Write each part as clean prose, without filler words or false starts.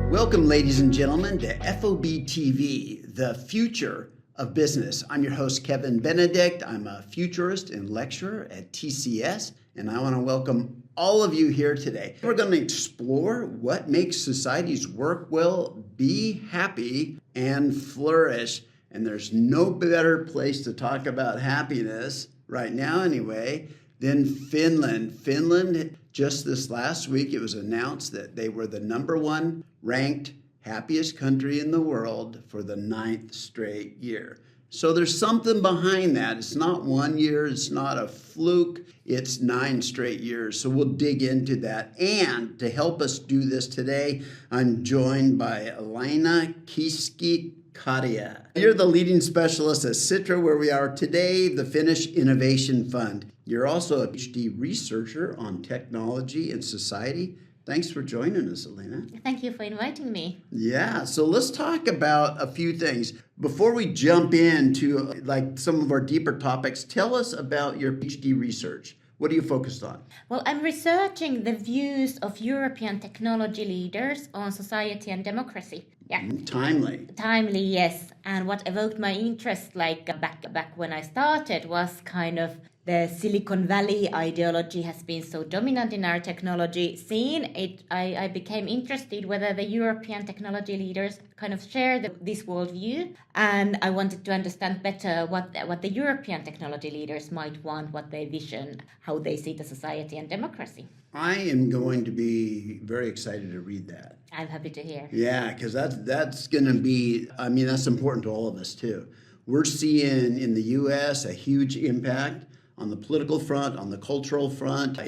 Welcome, ladies and gentlemen, to FOBtv, the future of business. I'm your host, Kevin Benedict. I'm a futurist and lecturer at TCS, and I want to welcome all of you here today. We're going to explore what makes societies work well, be happy, and flourish. And there's no better place to talk about happiness, right now anyway, than Finland. Finland, just this last week, it was announced that they were the #1 ranked happiest country in the world for the 9th straight year. So there's something behind that. It's not 1 year, it's not a fluke, it's 9 straight years. So we'll dig into that. And to help us do this today, I'm joined by Elina Kiiski Kataja. You're the leading specialist at Sitra, where we are today, the Finnish Innovation Fund. You're also a PhD researcher on technology and society. Thanks for joining us, Elina. Thank you for inviting me. Yeah, so let's talk about a few things. Before we jump into some of our deeper topics, tell us about your PhD research. What are you focused on? Well, I'm researching the views of European technology leaders on society and democracy. Yeah. Timely, yes. And what evoked my interest back when I started was kind of the Silicon Valley ideology has been so dominant in our technology scene. I became interested whether the European technology leaders kind of share this worldview, and I wanted to understand better what the European technology leaders might want, what their vision, how they see the society and democracy. I am going to be very excited to read that. I'm happy to hear. Yeah, because that's going to be, that's important to all of us too. We're seeing in the U.S. a huge impact on the political front, on the cultural front,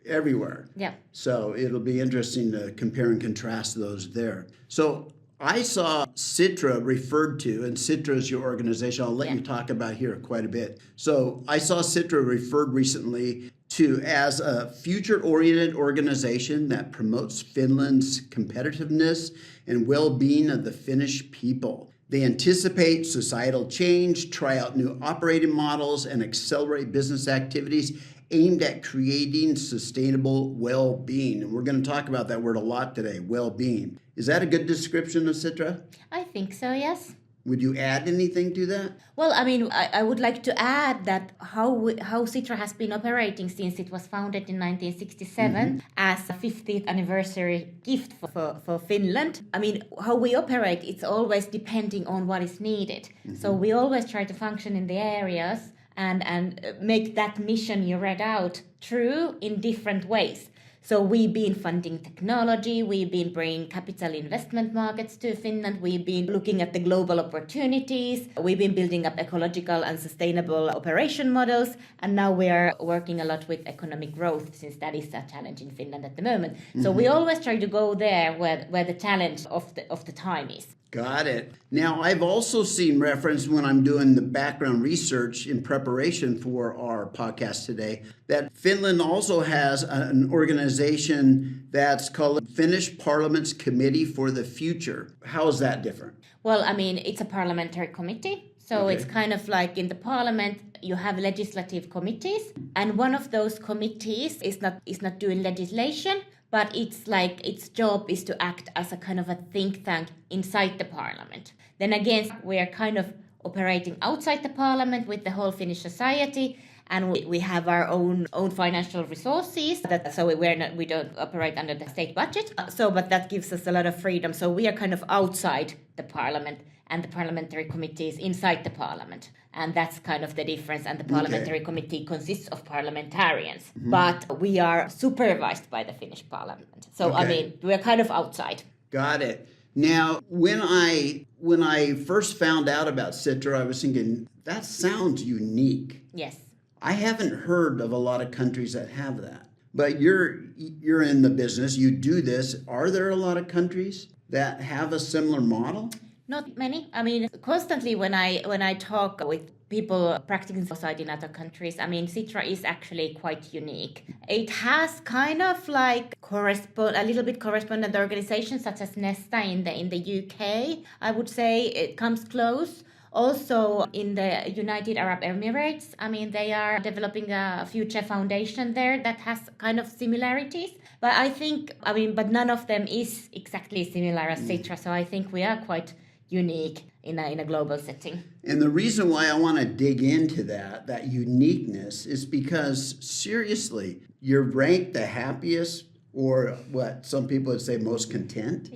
everywhere. Yeah. So it'll be interesting to compare and contrast those there. So I saw Sitra referred to, and Sitra is your organization. I'll let you talk about here quite a bit. So I saw Sitra referred recently to as a future-oriented organization that promotes Finland's competitiveness and well-being of the Finnish people. They anticipate societal change, try out new operating models, and accelerate business activities aimed at creating sustainable well-being. And we're going to talk about that word a lot today, well-being. Is that a good description of Sitra? I think so, yes. Would you add anything to that? Well, I would like to add that how Sitra has been operating since it was founded in 1967 as a 50th anniversary gift for Finland. How we operate, it's always depending on what is needed. So we always try to function in the areas and make that mission you read out true in different ways. So we've been funding technology, we've been bringing capital investment markets to Finland, we've been looking at the global opportunities, we've been building up ecological and sustainable operation models, and now we are working a lot with economic growth, since that is a challenge in Finland at the moment. So we always try to go there where the challenge of the time is. Got it. Now, I've also seen reference when I'm doing the background research in preparation for our podcast today that Finland also has an organization that's called Finnish Parliament's Committee for the Future. How is that different? Well, it's a parliamentary committee. So it's kind of like in the parliament, you have legislative committees, and one of those committees is not doing legislation, but its job is to act as a kind of a think tank inside the parliament. Then again, we are kind of operating outside the parliament with the whole Finnish society, and we have our own financial resources. So we don't operate under the state budget. But that gives us a lot of freedom. So we are kind of outside the parliament, and the parliamentary committee is inside the parliament. And that's kind of the difference. And the parliamentary committee consists of parliamentarians. But we are supervised by the Finnish parliament. So, we're kind of outside. Got it. Now, when I first found out about Sitra, I was thinking, that sounds unique. Yes. I haven't heard of a lot of countries that have that. But you're in the business, you do this. Are there a lot of countries that have a similar model? Not many. Constantly when I talk with people practicing society in other countries, Sitra is actually quite unique. It has kind of like a little bit correspondent organizations such as Nesta in the UK. I would say it comes close. Also in the United Arab Emirates, I mean, they are developing a future foundation there that has kind of similarities. But I think, I mean, but none of them is exactly similar as Sitra. So I think we are quite unique in a global setting. And the reason why I want to dig into that uniqueness is because, seriously, you're ranked the happiest, or what some people would say most content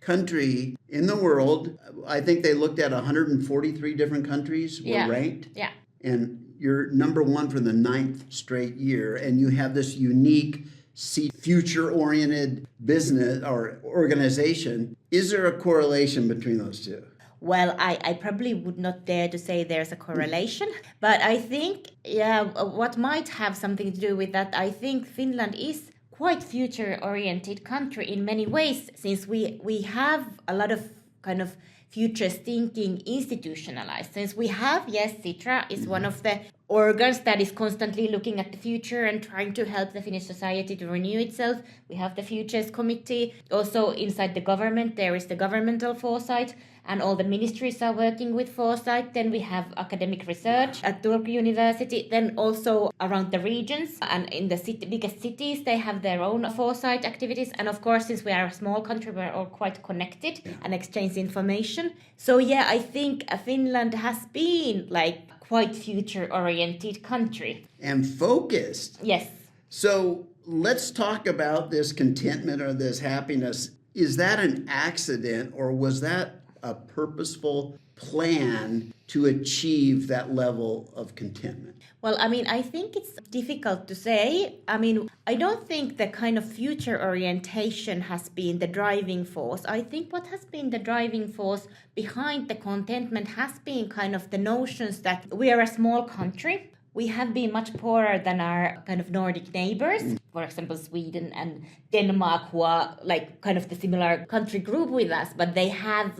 country in the world. I think they looked at 143 different countries were ranked. Yeah. And you're number one for the 9th straight year. And you have this unique future-oriented business or organization. Is there a correlation between those two? Well, I probably would not dare to say there's a correlation, but I think, what might have something to do with that, I think Finland is quite future-oriented country in many ways, since we have a lot of kind of future thinking institutionalized. Since we have, Sitra is one of the organs that is constantly looking at the future and trying to help the Finnish society to renew itself. We have the Futures Committee. Also inside the government, there is the governmental Foresight, and all the ministries are working with Foresight. Then we have academic research at Turku University. Then also around the regions and in the biggest cities, they have their own Foresight activities. And of course, since we are a small country, we're all quite connected and exchange information. So I think Finland has been like quite future-oriented country. And focused. Yes. So let's talk about this contentment or this happiness. Is that an accident, or was that a purposeful plan to achieve that level of contentment? Well, I mean, I think it's difficult to say. I mean, I don't think the kind of future orientation has been the driving force. I think what has been the driving force behind the contentment has been kind of the notions that we are a small country. We have been much poorer than our kind of Nordic neighbors. For example, Sweden and Denmark, who are like kind of the similar country group with us, but they have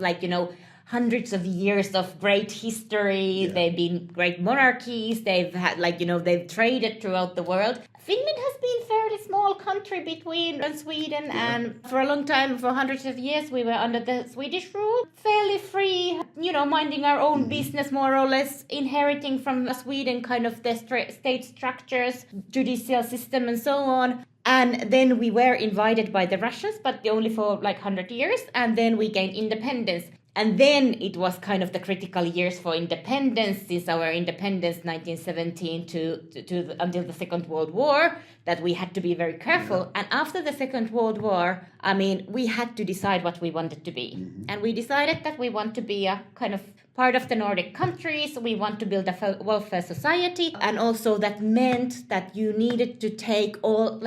hundreds of years of great history. Yeah. They've been great monarchies. They've had they've traded throughout the world. Finland has been a fairly small country between Sweden, and for a long time, for hundreds of years, we were under the Swedish rule. Fairly free, minding our own business more or less, inheriting from Sweden kind of the state structures, judicial system and so on. And then we were invaded by the Russians, but only for 100 years. And then we gained independence. And then it was kind of the critical years for independence, since our independence 1917 to until the Second World War, that we had to be very careful. Yeah. And after the Second World War, I mean, we had to decide what we wanted to be. Mm-hmm. And we decided that we want to be a kind of part of the Nordic countries. We want to build a welfare society. And also that meant that you needed to take all,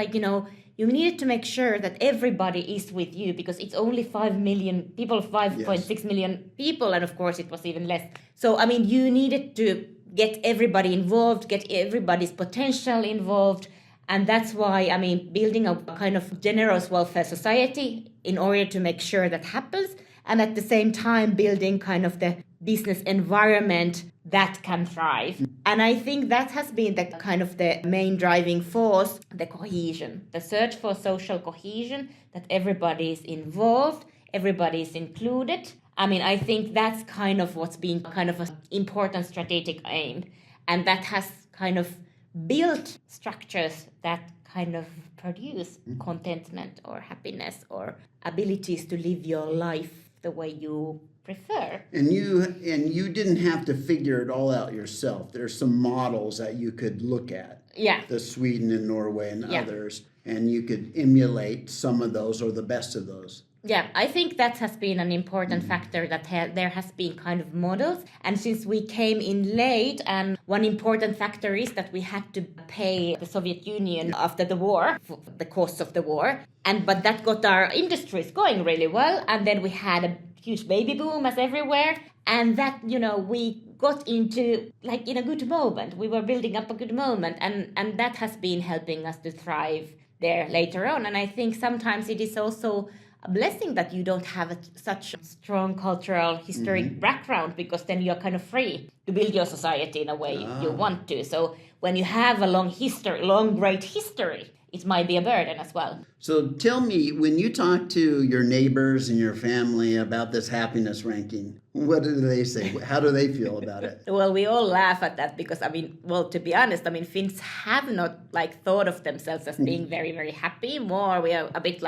you needed to make sure that everybody is with you, because it's only 5 million people, 5.6 million people, and of course it was even less. So, I mean, you needed to get everybody involved, get everybody's potential involved, and that's why, I mean, building a kind of generous welfare society in order to make sure that happens, and at the same time building kind of the business environment that can thrive. And I think that has been the kind of the main driving force, the cohesion, the search for social cohesion, that everybody is involved, everybody is included. I mean, I think that's kind of what's been kind of an important strategic aim. And that has kind of built structures that kind of produce contentment or happiness or abilities to live your life the way you prefer. And you didn't have to figure it all out yourself. There's some models that you could look at. Yeah. The Sweden and Norway and others, and you could emulate some of those or the best of those. Yeah, I think that has been an important factor, that there has been kind of models. And since we came in late, and one important factor is that we had to pay the Soviet Union after the war, for the costs of the war. But that got our industries going really well. And then we had a huge baby boom as everywhere. And that, we got into in a good moment. We were building up a good moment. And that has been helping us to thrive there later on. And I think sometimes it is also a blessing that you don't have such a strong cultural historic background, because then you're kind of free to build your society in a way you want to. So when you have a long great history, it might be a burden as well. So tell me, when you talk to your neighbors and your family about this happiness ranking, what do they say? How do they feel about it? Well, we all laugh at that because, to be honest, Finns have not thought of themselves as being very, very happy. More, we are a bit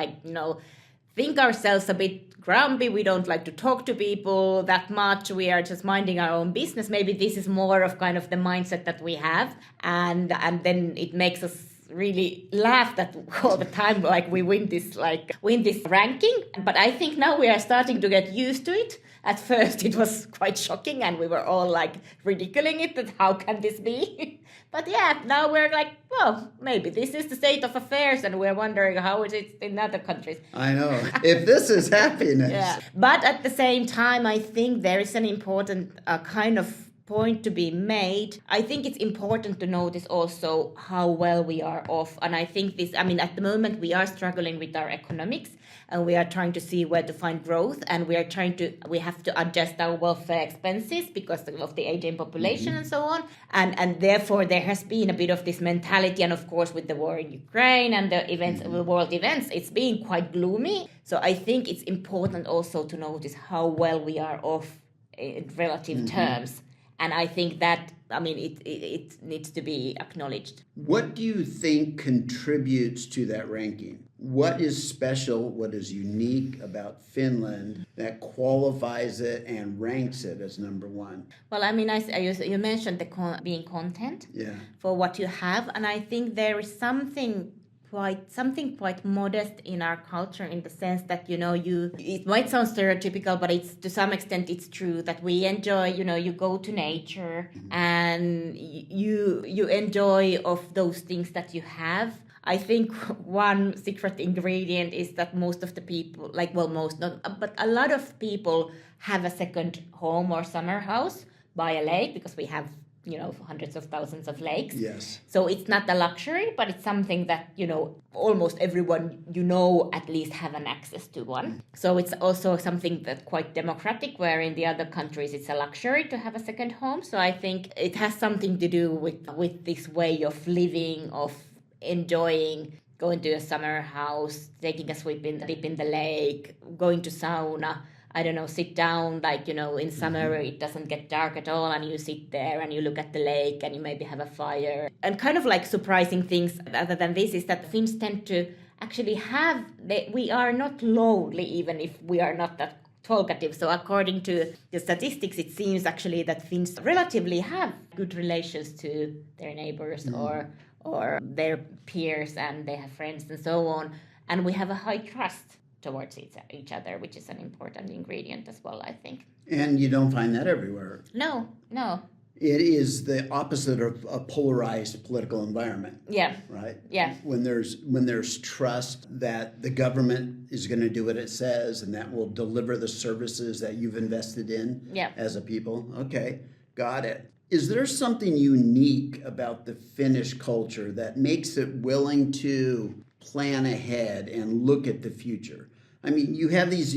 think ourselves a bit grumpy. We don't like to talk to people that much. We are just minding our own business. Maybe this is more of kind of the mindset that we have. And then it makes us really laugh that all the time, we win this ranking. But I think now we are starting to get used to it. At first it was quite shocking and we were all ridiculing it, that how can this be? But yeah, now we're well, maybe this is the state of affairs and we're wondering how is it in other countries. I know. If this is happiness. Yeah. But at the same time, I think there is an important kind of point to be made. I think it's important to notice also how well we are off. And I think at the moment we are struggling with our economics and we are trying to see where to find growth, and we have to adjust our welfare expenses because of the aging population and so on. And therefore there has been a bit of this mentality, and of course with the war in Ukraine and the events, the world events, it's been quite gloomy. So I think it's important also to notice how well we are off in relative terms. And I think that, it needs to be acknowledged. What do you think contributes to that ranking? What is special, what is unique about Finland that qualifies it and ranks it as number one? Well, you mentioned being content for what you have. And I think there is something quite modest in our culture, in the sense that it might sound stereotypical, but it's to some extent it's true that we enjoy, you go to nature and you enjoy of those things that you have. I think one secret ingredient is that most of the people, but a lot of people have a second home or summer house by a lake, because we have hundreds of thousands of lakes. Yes. So it's not a luxury, but it's something that, almost everyone, at least have an access to one. So it's also something that's quite democratic, where in the other countries it's a luxury to have a second home. So I think it has something to do with this way of living, of enjoying, going to a summer house, taking a dip in the lake, going to sauna. I don't know, sit down, in summer it doesn't get dark at all, and you sit there and you look at the lake and you maybe have a fire. And kind of surprising things other than this is that Finns tend to actually we are not lonely, even if we are not that talkative. So according to the statistics, it seems actually that Finns relatively have good relations to their neighbors or their peers, and they have friends and so on. And we have a high trust towards each other, which is an important ingredient as well, I think. And you don't find that everywhere. No. It is the opposite of a polarized political environment. Yeah. Right? Yeah. When there's trust that the government is going to do what it says and that will deliver the services that you've invested in as a people. Okay, got it. Is there something unique about the Finnish culture that makes it willing to plan ahead and look at the future? You have these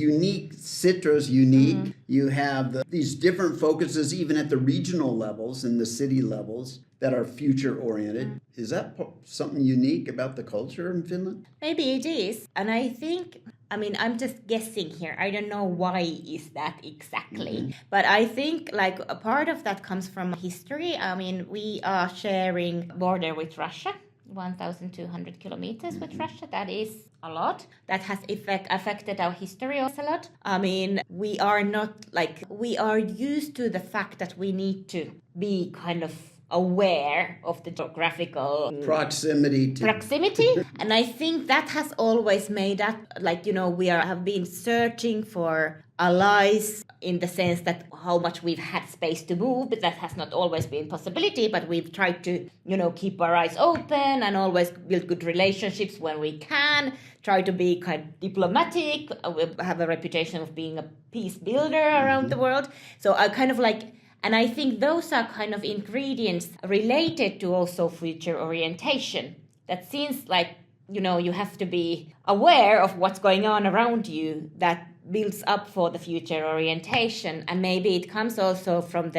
Sitra's unique. You have these different focuses even at the regional levels and the city levels that are future-oriented. Is that something unique about the culture in Finland? Maybe it is. And I think, I'm just guessing here. I don't know why is that exactly. But I think a part of that comes from history. We are sharing border with Russia. 1,200 kilometers with Russia. That is a lot. That has affected our history also a lot. We are not we are used to the fact that we need to be kind of aware of the geographical proximity. And I think that has always made that we have been searching for allies, in the sense that how much we've had space to move, but that has not always been a possibility. But we've tried to keep our eyes open and always build good relationships when we can, try to be kind of diplomatic. We have a reputation of being a peace builder around the world. So I kind of and I think those are kind of ingredients related to also future orientation. That seems you have to be aware of what's going on around you, that builds up for the future orientation, and maybe it comes also from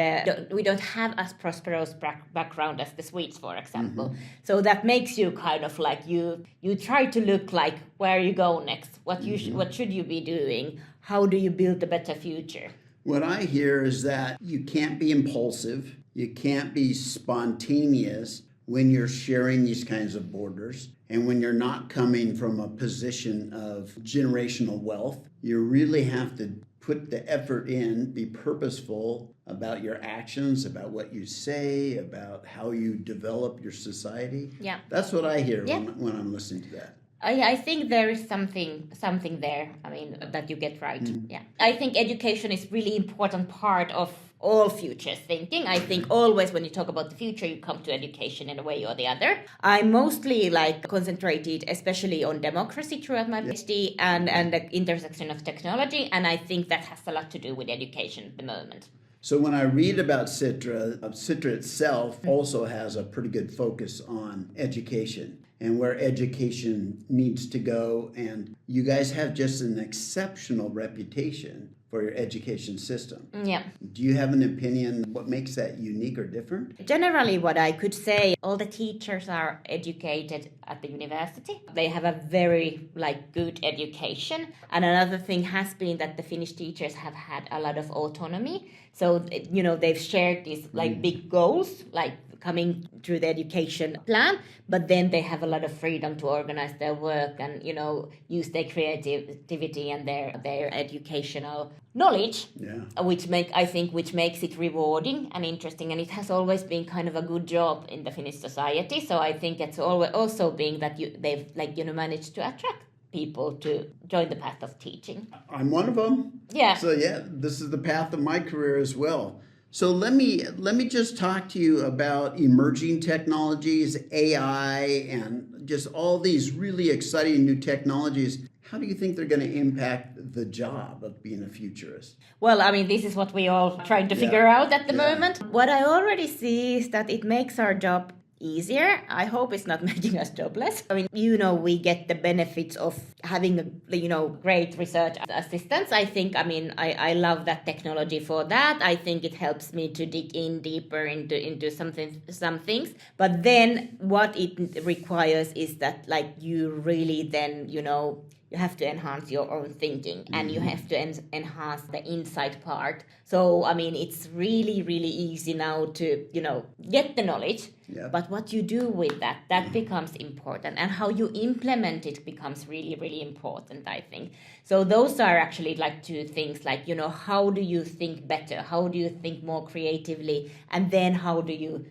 we don't have as prosperous background as the Swedes, for example. So that makes you kind of like you try to look like where you go next, what should you be doing, how do you build a better future. What I hear is that you can't be impulsive, you can't be spontaneous when you're sharing these kinds of borders, and when you're not coming from a position of generational wealth. You really have to put the effort in, be purposeful about your actions, about what you say, about how you develop your society. Yeah. That's what I hear when I'm listening to that. I think there is something there, I mean, that you get right. Yeah. I think education is really important part of all future thinking. I think always when you talk about the future, you come to education in a way or the other. I mostly concentrated especially on democracy throughout my PhD and the intersection of technology, and I think that has a lot to do with education at the moment. So when I read about Sitra, Sitra itself also has a pretty good focus on education and where education needs to go. And you guys have just an exceptional reputation for your education system. Yeah. Do you have an opinion what makes that unique or different? Generally, what I could say, all the teachers are educated at the university. They have a very good education. And another thing has been that the Finnish teachers have had a lot of autonomy. So, they've shared these big goals, coming through the education plan, but then they have a lot of freedom to organize their work and, use their creativity and their educational knowledge, which makes it rewarding and interesting. And it has always been kind of a good job in the Finnish society. So I think it's always also being that they've managed to attract people to join the path of teaching. I'm one of them. Yeah. So this is the path of my career as well. So let me just talk to you about emerging technologies, AI, and just all these really exciting new technologies. How do you think they're going to impact the job of being a futurist? Well, I mean, this is what we all trying to figure out at the moment. What I already see is that it makes our job easier. I hope it's not making us jobless. I mean, we get the benefits of having, great research assistants. I think, I love that technology for that. I think it helps me to dig in deeper into some things. But then what it requires is that, you really then, you have to enhance your own thinking and you have to enhance the insight part. So, it's really, really easy now to, get the knowledge. Yeah. But what you do with that becomes important. And how you implement it becomes really, really important, I think. So those are actually two things, how do you think better? How do you think more creatively? And then how do you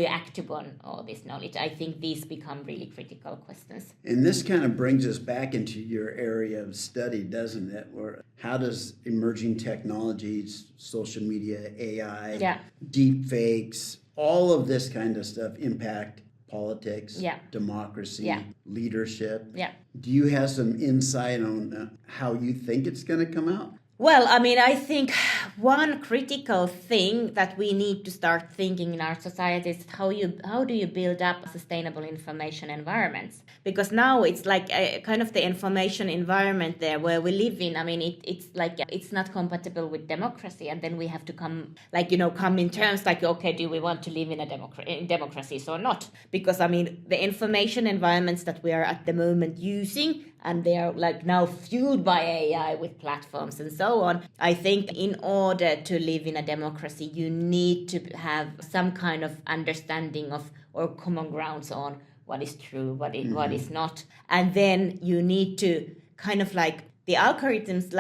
act upon all this knowledge? I think these become really critical questions. And this kind of brings us back into your area of study, doesn't it? Or how does emerging technologies, social media, AI, deep fakes, all of this kind of stuff impact politics, democracy, leadership? Yeah. Do you have some insight on how you think it's going to come out? Well, I think one critical thing that we need to start thinking in our society is how do you build up sustainable information environments? Because now it's kind of the information environment there where we live in. It's not compatible with democracy, and then we have to come in terms okay, do we want to live in democracies or not? Because the information environments that we are at the moment using, and they are now fueled by AI with platforms and so on. I think in order to live in a democracy, you need to have some kind of understanding of or common grounds on what is true, what is not. And then you need to kind of the algorithms,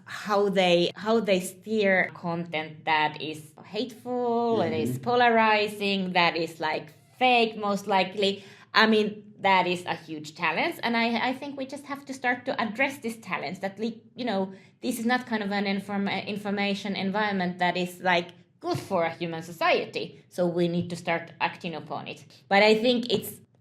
how they steer content that is hateful, that is polarizing, that is fake most likely. That is a huge challenge, and I think we just have to start to address this challenge that, this is not kind of an information environment that is good for a human society. So we need to start acting upon it. But I think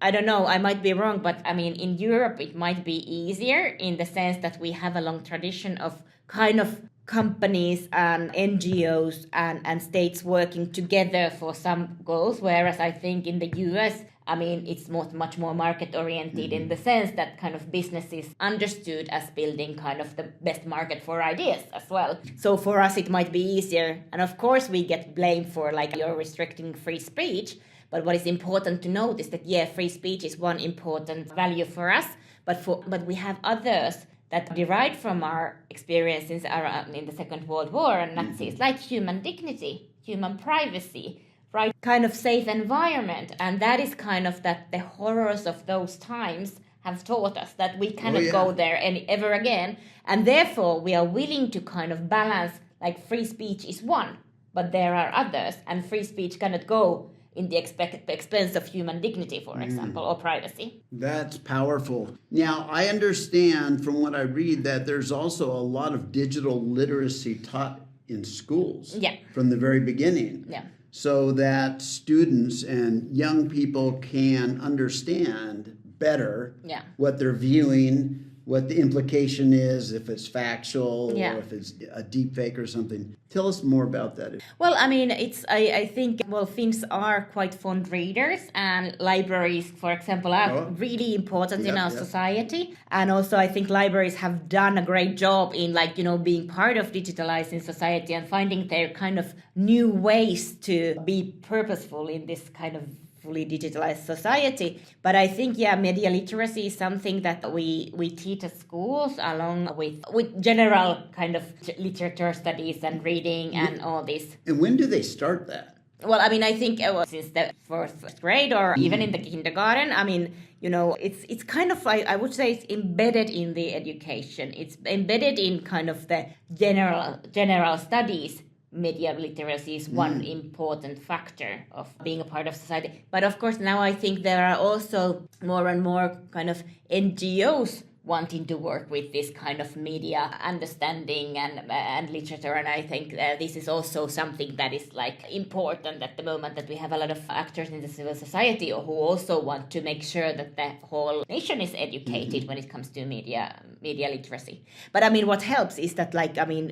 I don't know, I might be wrong, but in Europe it might be easier in the sense that we have a long tradition of kind of companies and NGOs and states working together for some goals, whereas I think in the US I mean, it's much more market oriented in the sense that kind of business is understood as building kind of the best market for ideas as well. So for us, it might be easier. And of course, we get blamed for like you're restricting free speech. But what is important to note is that, free speech is one important value for us. But we have others that derived from our experiences in the Second World War and Nazis, like human dignity, human privacy, right? Kind of safe environment. And that is kind of that the horrors of those times have taught us that we cannot go there ever again. And therefore, we are willing to kind of balance, like free speech is one, but there are others. And free speech cannot go in the expense of human dignity, for example, or privacy. That's powerful. Now, I understand from what I read that there's also a lot of digital literacy taught in schools from the very beginning. So that students and young people can understand better what they're viewing, what the implication is, if it's factual or if it's a deep fake or something. Tell us more about that. Well, I mean, I think Finns are quite fond readers, and libraries, for example, are really important in our society. And also I think libraries have done a great job in being part of digitalizing society and finding their kind of new ways to be purposeful in this kind of fully digitalized society. But I think, media literacy is something that we teach at schools along with general kind of literature studies and reading and all this. And when do they start that? Well, I mean, I think since the first grade or even in the kindergarten. I mean, it's kind of like, I would say it's embedded in the education. It's embedded in kind of the general studies. Media literacy is one important factor of being a part of society. But of course, now I think there are also more and more kind of NGOs wanting to work with this kind of media understanding and literature. And I think this is also something that is like important at the moment, that we have a lot of actors in the civil society who also want to make sure that the whole nation is educated when it comes to media literacy. But I mean, what helps is that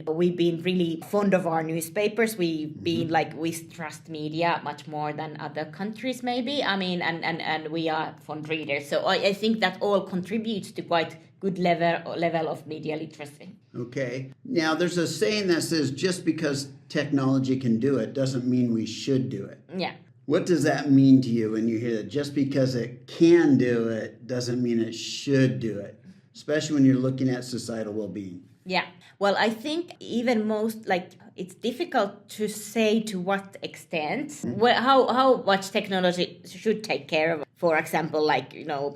we've been really fond of our newspapers. We've been we trust media much more than other countries maybe. I mean, and we are fond readers. So I think that all contributes to quite good level of media literacy. Okay. Now, there's a saying that says just because technology can do it doesn't mean we should do it. Yeah. What does that mean to you when you hear that? Just because it can do it doesn't mean it should do it, especially when you're looking at societal well-being. Yeah. Well, I think even it's difficult to say to what extent, how much technology should take care of, for example,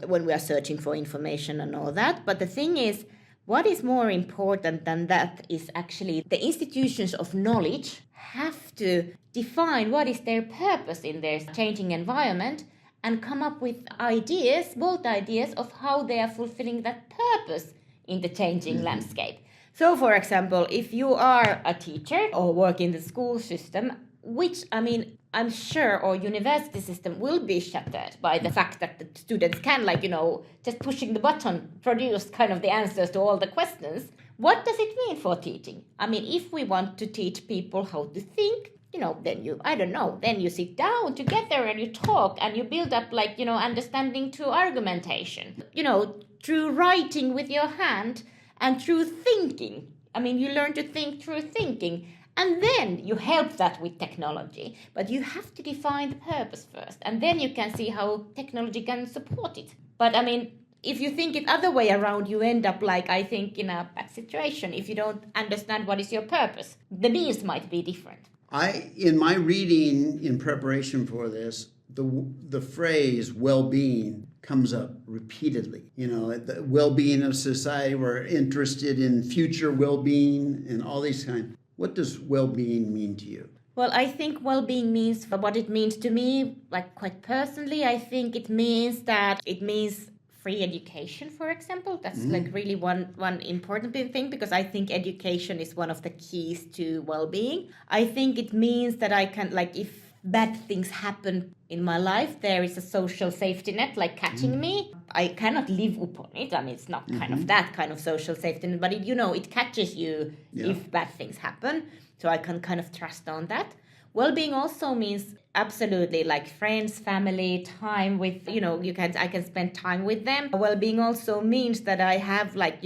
when we are searching for information and all that. But the thing is, what is more important than that is actually the institutions of knowledge have to define what is their purpose in their changing environment and come up with bold ideas of how they are fulfilling that purpose in the changing landscape. So, for example, if you are a teacher or work in the school system, which, I'm sure our university system will be shattered by the fact that the students can, just pushing the button, produce kind of the answers to all the questions. What does it mean for teaching? I mean, if we want to teach people how to think, then you sit down together and you talk and you build up understanding through argumentation, through writing with your hand and through thinking. I mean, you learn to think through thinking. And then you help that with technology. But you have to define the purpose first. And then you can see how technology can support it. But if you think it other way around, you end up in a bad situation. If you don't understand what is your purpose, the means might be different. In my reading in preparation for this, the phrase well-being comes up repeatedly. The well-being of society. We're interested in future well-being and all these kinds. What does well-being mean to you? Well, I think well-being means, what it means to me, quite personally, I think it means free education, for example. That's really one important thing, because I think education is one of the keys to well-being. I think it means that I can, if bad things happen in my life, there is a social safety net, catching me. I cannot live upon it. It's not kind of that kind of social safety net, but it catches you if bad things happen. So I can kind of trust on that. well-being also means absolutely like friends, family, time with, I can spend time with them. Well-being also means that I have like,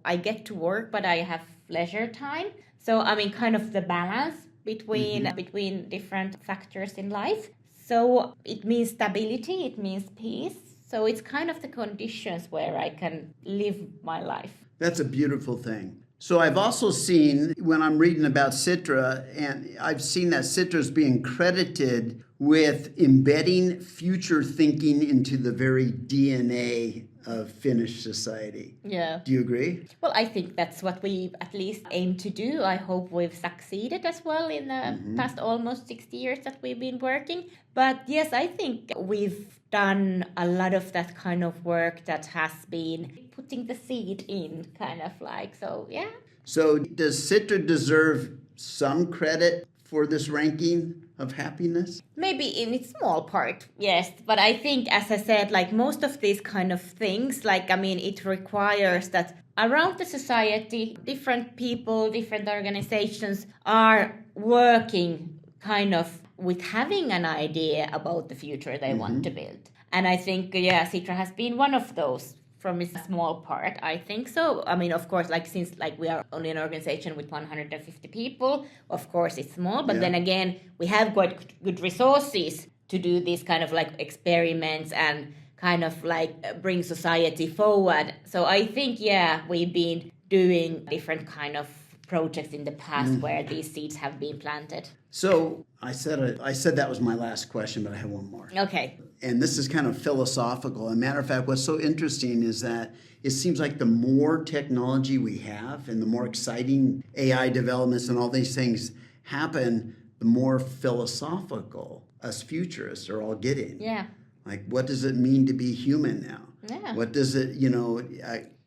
I get to work, but I have leisure time. So, I mean, kind of the balance between different factors in life. So it means stability, it means peace. So it's kind of the conditions where I can live my life. That's a beautiful thing. So I've also seen, when I'm reading about Sitra, and I've seen that Sitra is being credited with embedding future thinking into the very DNA of Finnish society. Yeah. Do you agree? Well, I think that's what we at least aim to do. I hope we've succeeded as well in the past almost 60 years that we've been working. But yes, I think we've done a lot of that kind of work that has been putting the seed in, kind of like, so yeah. So does Sitra deserve some credit for this ranking of happiness? Maybe in its small part, yes. But I think, as I said, like most of these kind of things, like, I mean, it requires that around the society, different people, different organizations are working kind of with having an idea about the future they want to build. And I think, Sitra has been one of those from a small part, I think so. I mean, of course, like since like we are only an organization with 150 people, of course it's small, but then again, we have quite good resources to do these kind of like experiments and kind of like bring society forward. So I think, we've been doing different kind of projects in the past where these seeds have been planted. So I said that was my last question, but I have one more. Okay. And this is kind of philosophical. As a matter of fact, what's so interesting is that it seems like the more technology we have and the more exciting AI developments and all these things happen, the more philosophical us futurists are all getting. Yeah. Like, what does it mean to be human now? Yeah. What does it,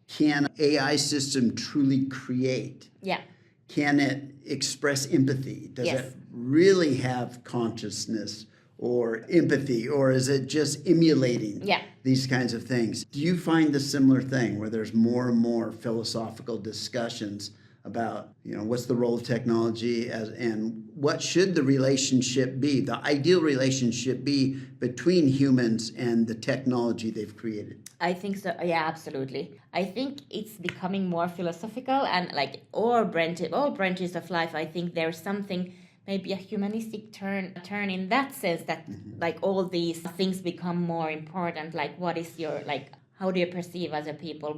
can AI system truly create? Yeah. Can it express empathy? Does Yes. it really have consciousness or empathy, or is it just emulating these kinds of things? Do you find the similar thing where there's more and more philosophical discussions about, what's the role of technology and what should the relationship be, the ideal relationship be between humans and the technology they've created? I think so. Yeah, absolutely. I think it's becoming more philosophical and like all branches of life. I think there's something, maybe a humanistic turn in that sense that like all these things become more important. Like what is your, like, how do you perceive other people?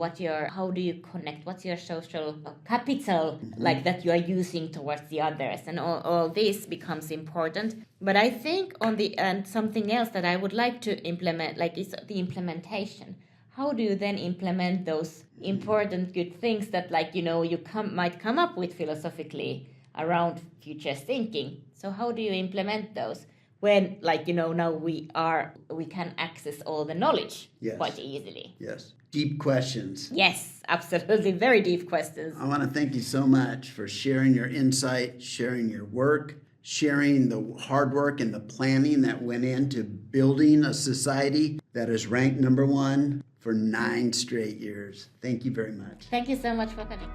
How do you connect? What's your social capital like that you are using towards the others? And all this becomes important. But I think on the end, something else that I would like to implement, like, is the implementation. How do you then implement those important good things that, like, you might come up with philosophically around future thinking? So how do you implement those when, like, now we can access all the knowledge quite easily? Yes. Deep questions. Yes, absolutely. Very deep questions. I want to thank you so much for sharing your insight, sharing your work, sharing the hard work and the planning that went into building a society that is ranked number 1 for 9 straight years. Thank you very much. Thank you so much for coming.